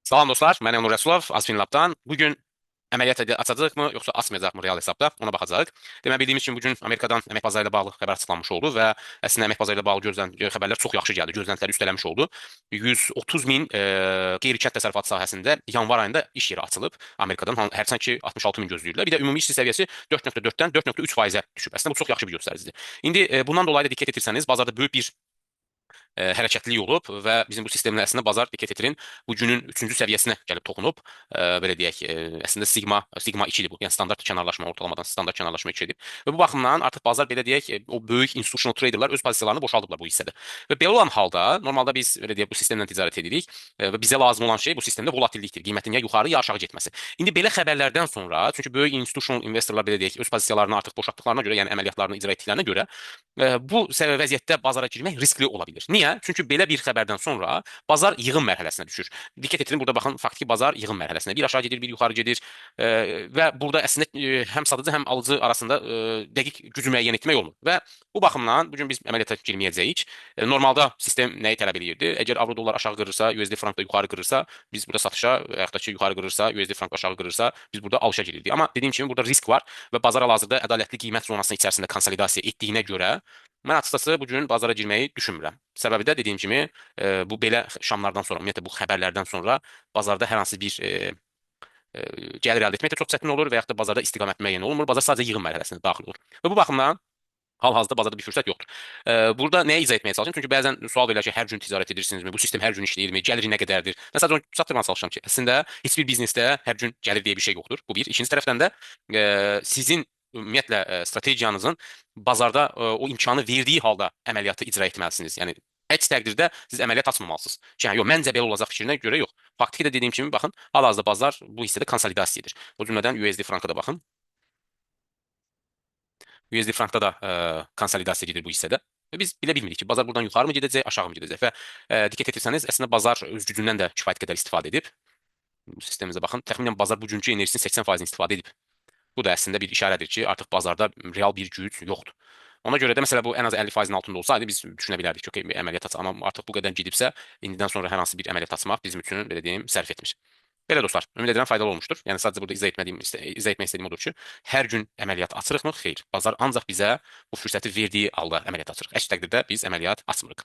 Salam dostlar, mən Elnur Rəsulov, Azfinlabdan. Bugün əməliyyat açacağıq mı, yoxsa açmayacaq mı real hesabda? Ona baxacağıq. Demək bildiyimiz kimi bugün Amerikadan əmək bazarı ilə bağlı xəbər açıqlanmış oldu və əslində əmək bazarı ilə bağlı gözlən xəbərlər çox yaxşı gəldi. Gözləntiləri üstələmiş oldu. 130 min qeyri-kənd təsərrüfatı sahəsində yanvar ayında iş yeri açılıb Amerikadan. Hərçənd ki 66 min gözləyirlər. Bir də ümumi işsizlik səviyyəsi 4,4-dən 4,3%-ə düşüb. Əslində bu çox yaxşı bir göstəricidir. İndi bundan dolayı da diqqət etirsəniz, bazarda böyük bir hərəkətlilik olub və bizim bu sistemin əslində bazar diqqət etirin bu günün 3-cü səviyyəsinə gəlib toxunub. Belə deyək, əslində sigma 2-dir bu. Yəni standart kənarlaşma, ortalamadan standart kənarlaşma 2-dir. Və bu baxımdan artıq bazar belə deyək, o böyük institutional traderlar öz pozisiyalarını boşaldıblar bu hissədə. Və belə olan halda normalda biz belə deyək bu sistemlə ticarət edirik və bizə lazım olan şey bu sistemdə volatillikdir. Qiymətin ya yuxarı ya aşağı getməsi. İndi belə xəbərlərdən sonra, çünki böyük institutional investorlar belə deyək öz pozisiyalarını artıq boşaltdıqlarına görə, yəni əməliyyatlarını icra etdiklərinə görə bu vəziyyətdə bazara girmək riskli ola bilər. Niyə? Çünki belə bir xəbərdən sonra bazar yığım mərhələsinə düşür. Diqqət edin, burada baxın, faktiki bazar yığım mərhələsində. Bir aşağı gedir, bir yuxarı gedir və burada əslində həm satıcı, həm alıcı arasında dəqiq gücü müəyyən etmək olmur. Və bu baxımdan bu gün biz əməliyyata girməyəcəyik. Normalda sistem nəyi tələb edirdi? Əgər avro dollar aşağı qırırsa, USD frank da yuxarı qırırsa, biz burada satışa, yaxud da ki yuxarı qırırsa, USD frank aşağı qırırsa, biz burada alışa girirdik. Amma dediyim kimi burada risk var və bazar hal-hazırda ədalətli qiymət zonasının içərisində konsolidasiya etdiyinə görə mən açıqcası bu gün bazara girməyi düşünmürəm. Səbəbi də dediyim kimi bu belə şamlardan sonra, ümumiyyətlə bu xəbərlərdən sonra bazarda hər hansı bir gəlir əldə etmək də çox çətin olur və yaxud da bazarda istiqamət müəyyən olunmur. Bazar sadəcə yığım mərhələsində daxil olur. Və bu baxımdan hal-hazırda bazarda bir fürsət yoxdur. Burada nəyə izah etməyə çalışıram? Çünki bəzən sual verirlər ki, hər gün ticarət edirsinizmi? Bu sistem hər gün işləyirmi? Gəliri nə qədərdir? Mən sadəcə onu çatdırmağa çalışıram ki, əslində heç bir biznesdə hər gün gəlir deyə bir şey yoxdur. Bu bir. İkinci tərəfdən də sizin ümumiyyətlə strategiyanızın bazarda o imkanı verdiyi halda əməliyyatı icra etməlisiniz. Yəni əks təqdirdə siz əməliyyat açmamalısınız. Yəni yox, məncə belə olacaq fikrinə görə yox. Faktiki də dediyim kimi baxın, hal-hazırda bazar bu hissədə konsolidasiya edir. O cümlədən USD franka da baxın. USD frankda da konsolidasiya gedir bu hissədə. Və biz bilə bilmirik ki, bazar buradan yuxarı mı gedəcək, aşağı mı gedəcək və diqqət etirsəniz, əslində bazar öz gücündən də kifayət qədər istifadə edib. Bu sistemimizə baxın, təxminən bazar bugünkü enerjisinin 80%-ni istifadə edib. Bu da əslində bir işarədir ki, artıq bazarda real bir güc yoxdur. Ona görə də məsələ bu ən az 50%-in altında olsaydı biz düşünə bilərdik ki, okey, bir əməliyyat açaq. Amma artıq bu qədər gedibsə, indidən sonra hər hansı bir əməliyyat açmaq bizim üçün belə deyim, sərf etmir. Belə dostlar, ümid edirəm faydalı olmuşdur. Yəni sadəcə burada izah etmək istədiyim odur ki, hər gün əməliyyat açırıqmı? Xeyr. Bazar ancaq bizə bu fürsəti verdiyi halda əməliyyat açırıq. Əks təqdirdə biz əməliyyat açmırıq.